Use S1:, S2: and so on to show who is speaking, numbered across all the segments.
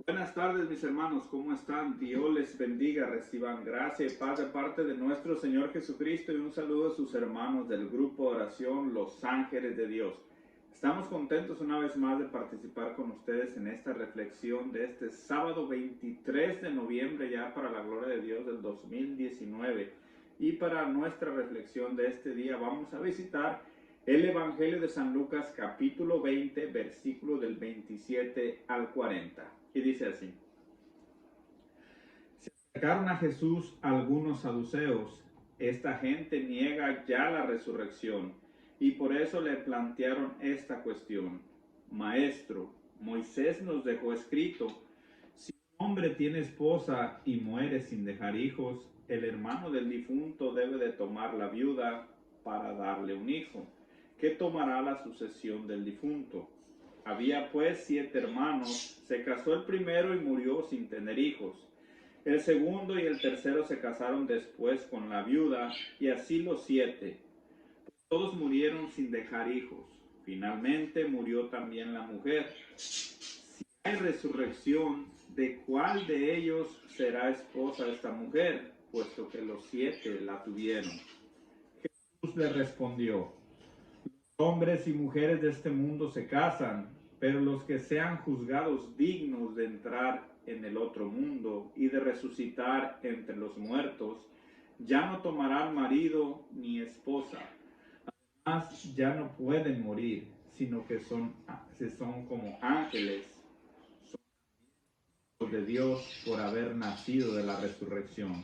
S1: Buenas tardes, mis hermanos, ¿cómo están? Dios les bendiga, reciban gracia y paz de parte de nuestro Señor Jesucristo y un saludo a sus hermanos del grupo de oración Los Ángeles de Dios. Estamos contentos una vez más de participar con ustedes en esta reflexión de este sábado 23 de noviembre, ya para la gloria de Dios del 2019. Y para nuestra reflexión de este día vamos a visitar el Evangelio de San Lucas capítulo 20, versículo del 27 al 40. Y dice así: se acercaron a Jesús algunos saduceos. Esta gente niega ya la resurrección y por eso le plantearon esta cuestión: Maestro, Moisés nos dejó escrito, si un hombre tiene esposa y muere sin dejar hijos, el hermano del difunto debe de tomar la viuda para darle un hijo, que tomará la sucesión del difunto. Había pues 7 hermanos. Se casó el primero y murió sin tener hijos. El segundo y el tercero se casaron después con la viuda, y así los 7. Todos murieron sin dejar hijos. Finalmente murió también la mujer. Si hay resurrección, ¿de cuál de ellos será esposa esta mujer, puesto que los 7 la tuvieron? Jesús le respondió: hombres y mujeres de este mundo se casan, pero los que sean juzgados dignos de entrar en el otro mundo y de resucitar entre los muertos, ya no tomarán marido ni esposa. Además, ya no pueden morir, sino que son como ángeles, son de Dios por haber nacido de la resurrección.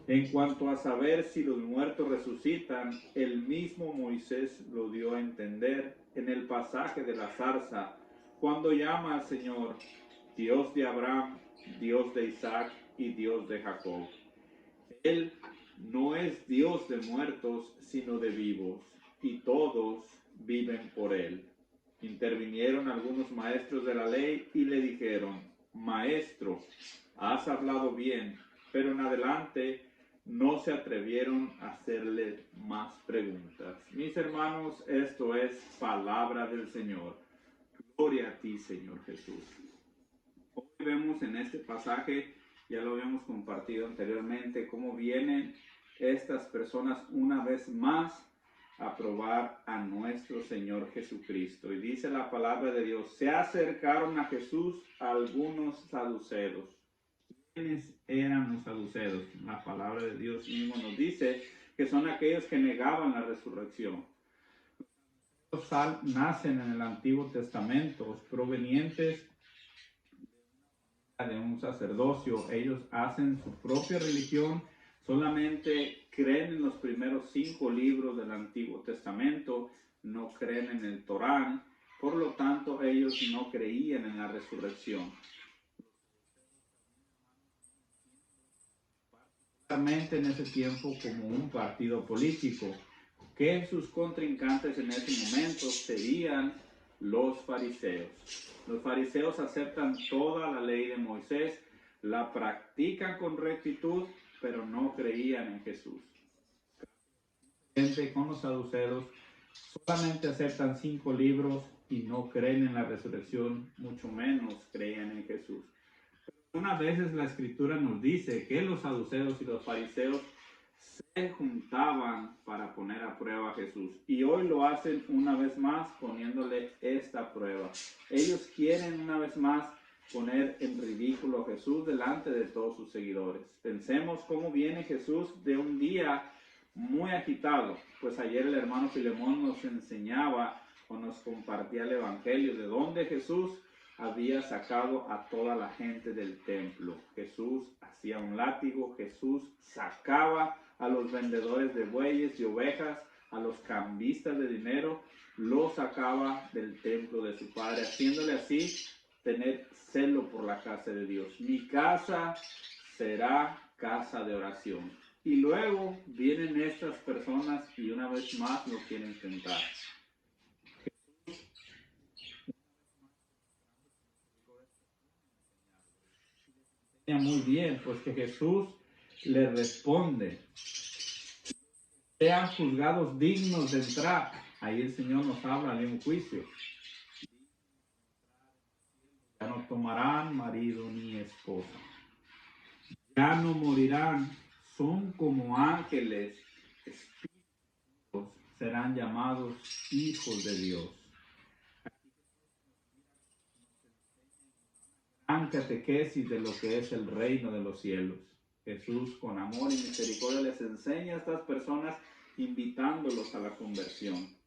S1: En cuanto a saber si los muertos resucitan, el mismo Moisés lo dio a entender en el pasaje de la zarza, cuando llama al Señor Dios de Abraham, Dios de Isaac y Dios de Jacob. Él no es Dios de muertos, sino de vivos, y todos viven por él. Intervinieron algunos maestros de la ley y le dijeron: Maestro, has hablado bien. Pero en adelante no se atrevieron a hacerle más preguntas. Mis hermanos, esto es palabra del Señor. Gloria a ti, Señor Jesús. Hoy vemos en este pasaje, ya lo habíamos compartido anteriormente, cómo vienen estas personas una vez más a probar a nuestro Señor Jesucristo. Y dice la palabra de Dios: se acercaron a Jesús algunos saduceos. ¿Quiénes eran los saduceos? La palabra de Dios mismo nos dice que son aquellos que negaban la resurrección. Los nacen en el Antiguo Testamento, provenientes de un sacerdocio. Ellos hacen su propia religión, solamente creen en los primeros 5 libros del Antiguo Testamento, no creen en el Torán, por lo tanto ellos no creían en la resurrección. En ese tiempo como un partido político, que sus contrincantes en ese momento serían los fariseos. Los fariseos aceptan toda la ley de Moisés, la practican con rectitud, pero no creían en Jesús. Con los saduceos, solamente aceptan 5 libros y no creen en la resurrección, mucho menos creían en Jesús. Una vez la escritura nos dice que los saduceos y los fariseos se juntaban para poner a prueba a Jesús, y hoy lo hacen una vez más poniéndole esta prueba. Ellos quieren una vez más poner en ridículo a Jesús delante de todos sus seguidores. Pensemos cómo viene Jesús de un día muy agitado, pues ayer el hermano Filemón nos enseñaba o nos compartía el evangelio de donde Jesús había sacado a toda la gente del templo. Jesús hacía un látigo, Jesús sacaba a los vendedores de bueyes y ovejas, a los cambistas de dinero, los sacaba del templo de su Padre, haciéndole así tener celo por la casa de Dios. Mi casa será casa de oración. Y luego vienen estas personas y una vez más lo quieren tentar. Muy bien, pues que Jesús le responde: sean juzgados dignos de entrar. Ahí el Señor nos habla de un juicio. Ya no tomarán marido ni esposa. Ya no morirán, son como ángeles, espíritus, serán llamados hijos de Dios. Gran catequesis de lo que es el reino de los cielos. Jesús, con amor y misericordia, les enseña a estas personas, invitándolos a la conversión.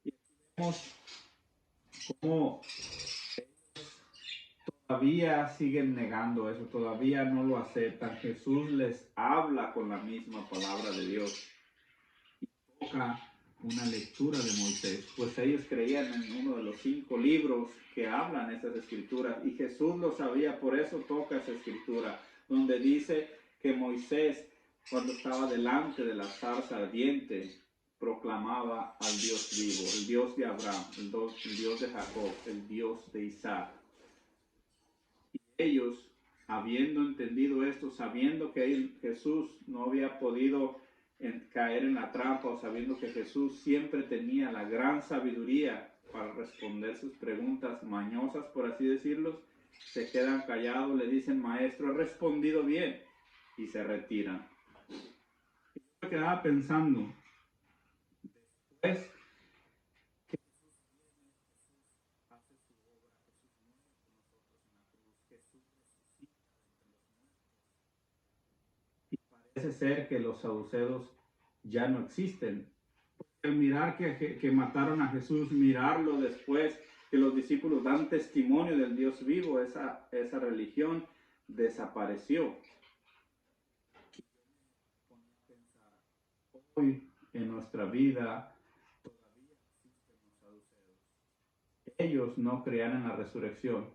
S1: Y vemos cómo todavía siguen negando eso, todavía no lo aceptan. Jesús les habla con la misma palabra de Dios y toca una lectura de Moisés, pues ellos creían en uno de los 5 libros que hablan esas escrituras, y Jesús lo sabía, por eso toca esa escritura, donde dice que Moisés, cuando estaba delante de la zarza ardiente, proclamaba al Dios vivo, el Dios de Abraham, el Dios de Jacob, el Dios de Isaac. Y ellos, habiendo entendido esto, sabiendo que Jesús no había podido caer en la trampa, o sabiendo que Jesús siempre tenía la gran sabiduría para responder sus preguntas mañosas, por así decirlo, se quedan callados, le dicen: maestro, he respondido bien, y se retiran. Y yo me quedaba pensando, después que Jesús hace su obra, Jesús muere por nosotros en la cruz, Jesús resucita de entre los muertos, y parece ser que los saduceos ya no existen. Al mirar que mataron a Jesús, mirarlo después, que los discípulos dan testimonio del Dios vivo, esa religión desapareció. Hoy en nuestra vida todavía existen los saduceos. Ellos no creían en la resurrección.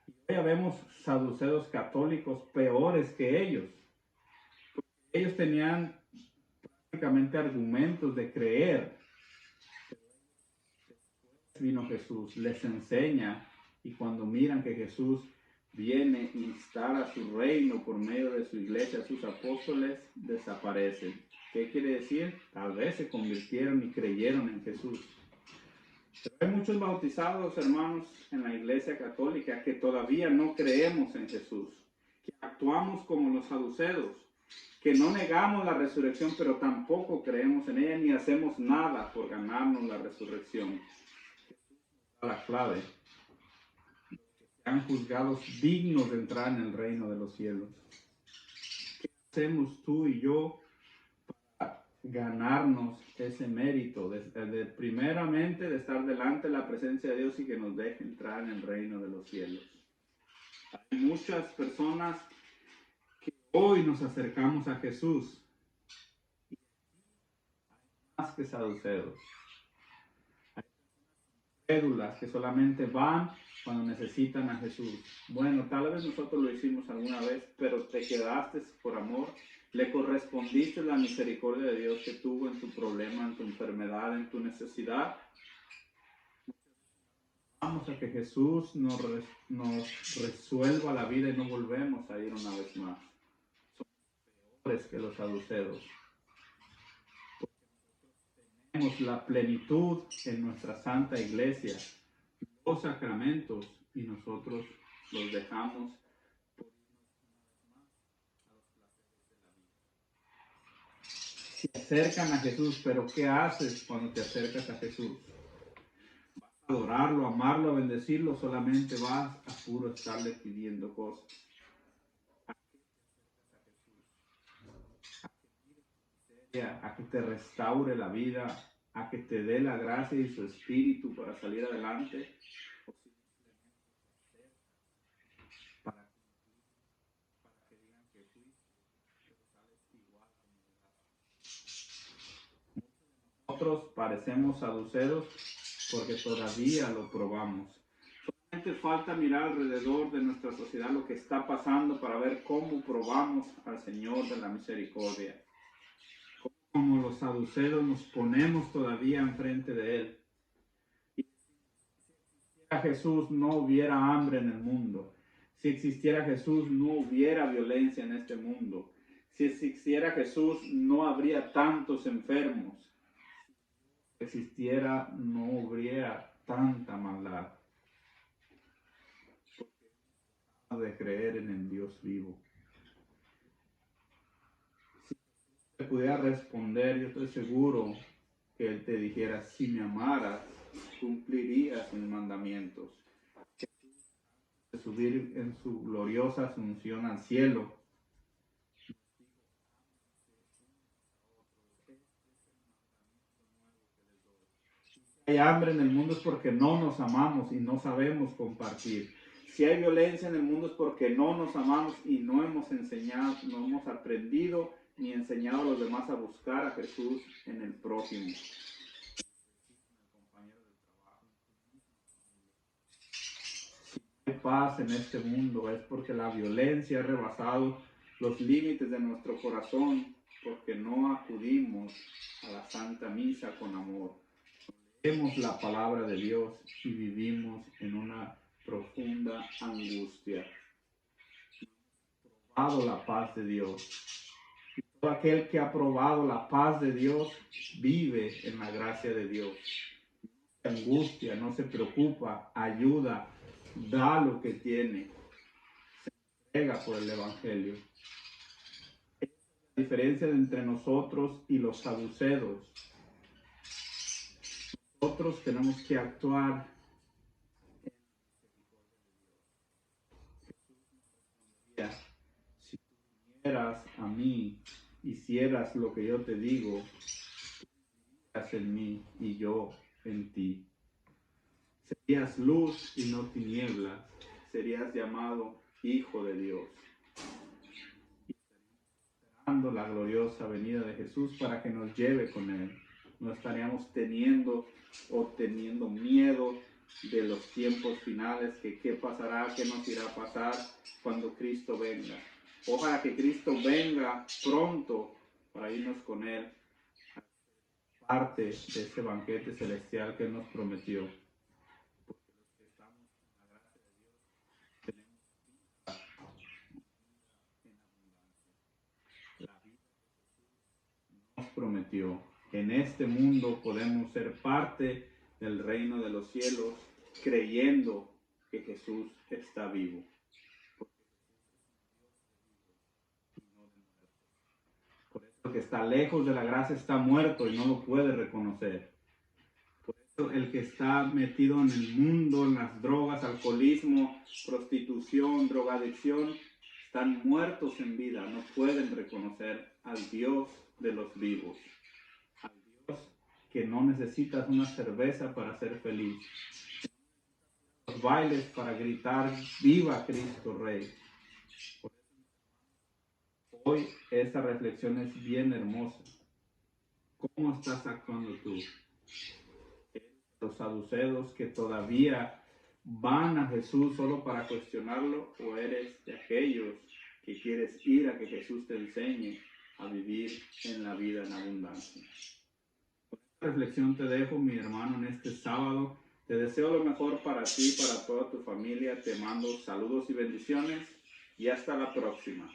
S1: Y hoy vemos saduceos católicos peores que ellos. Ellos tenían prácticamente argumentos de creer. Después vino Jesús, les enseña, y cuando miran que Jesús viene a instalar su reino por medio de su iglesia, sus apóstoles desaparecen. ¿Qué quiere decir? Tal vez se convirtieron y creyeron en Jesús. Pero hay muchos bautizados, hermanos, en la iglesia católica que todavía no creemos en Jesús, que actuamos como los saduceos, que no negamos la resurrección, pero tampoco creemos en ella ni hacemos nada por ganarnos la resurrección. Jesús nos da la clave. Los que sean juzgados dignos de entrar en el reino de los cielos. ¿Qué hacemos tú y yo para ganarnos ese mérito primeramente de estar delante de la presencia de Dios y que nos deje entrar en el reino de los cielos? Hay muchas personas que hoy nos acercamos a Jesús y hay más que saduceos. Hay crédulas que solamente van cuando necesitan a Jesús. Bueno, tal vez nosotros lo hicimos alguna vez, pero te quedaste por amor. Le correspondiste la misericordia de Dios que tuvo en tu problema, en tu enfermedad, en tu necesidad. Vamos a que Jesús nos resuelva la vida y no volvemos a ir una vez más. Somos peores que los saduceos. Porque nosotros tenemos la plenitud en nuestra santa iglesia, los sacramentos, y nosotros los dejamos por irnos una vez más a los placeres de la vida. Se acercan a Jesús, pero ¿qué haces cuando te acercas a Jesús? Adorarlo, amarlo, bendecirlo, solamente vas a puro estarle pidiendo cosas. A que te restaure la vida, a que te dé la gracia y su espíritu para salir adelante, o simplemente para que digan que fuiste, pero sales igual como llegaste. Nosotros parecemos saduceos porque todavía lo probamos. Solamente falta mirar alrededor de nuestra sociedad lo que está pasando para ver cómo probamos al Señor de la misericordia. Como los saduceos nos ponemos todavía enfrente de Él. Y si existiera Jesús, no hubiera hambre en el mundo. Si existiera Jesús, no hubiera violencia en este mundo. Si existiera Jesús, no habría tantos enfermos. Si existiera, no hubiera tanta maldad. de creer en el Dios vivo. Si te pudiera responder, yo estoy seguro que Él te dijera, si me amaras, cumplirías mis mandamientos. De subir en su gloriosa asunción al cielo, si hay hambre en el mundo es porque no nos amamos y no sabemos compartir. Si hay violencia en el mundo es porque no nos amamos y no hemos enseñado, no hemos aprendido ni enseñado a los demás a buscar a Jesús en el prójimo. Si hay paz en este mundo es porque la violencia ha rebasado los límites de nuestro corazón, porque no acudimos a la Santa Misa con amor. Leemos la palabra de Dios y vivimos en una profunda angustia. Probado la paz de Dios. Y todo aquel que ha probado la paz de Dios vive en la gracia de Dios. No se angustia, no se preocupa, ayuda, da lo que tiene, se entrega por el Evangelio. Esa es la diferencia entre nosotros y los saduceos. Nosotros tenemos que actuar en Jesús. Si tú vinieras a mí, hicieras lo que yo te digo, tú vivirías en mí y yo en ti. Serías luz y no tinieblas, serías llamado Hijo de Dios. Y esperando la gloriosa venida de Jesús para que nos lleve con Él. No estaríamos teniendo miedo de los tiempos finales, que qué pasará, qué nos irá a pasar cuando Cristo venga. Ojalá que Cristo venga pronto para irnos con Él, parte de ese banquete celestial que Él nos prometió. Porque los que estamos en la gracia de Dios tenemos vida en abundancia. La vida que Jesús nos prometió. En este mundo podemos ser parte del reino de los cielos creyendo que Jesús está vivo. Por eso el que está lejos de la gracia está muerto y no lo puede reconocer. Por eso el que está metido en el mundo, en las drogas, alcoholismo, prostitución, drogadicción, están muertos en vida, no pueden reconocer al Dios de los vivos. Al Dios que no necesitas una cerveza para ser feliz. Los bailes para gritar, ¡viva Cristo Rey! Hoy esta reflexión es bien hermosa. ¿Cómo estás actuando tú? Los saduceos que todavía van a Jesús solo para cuestionarlo, o eres de aquellos que quieres ir a que Jesús te enseñe a vivir en la vida en abundancia. Con esta reflexión te dejo, mi hermano, en este sábado. Te deseo lo mejor para ti, para toda tu familia. Te mando saludos y bendiciones y hasta la próxima.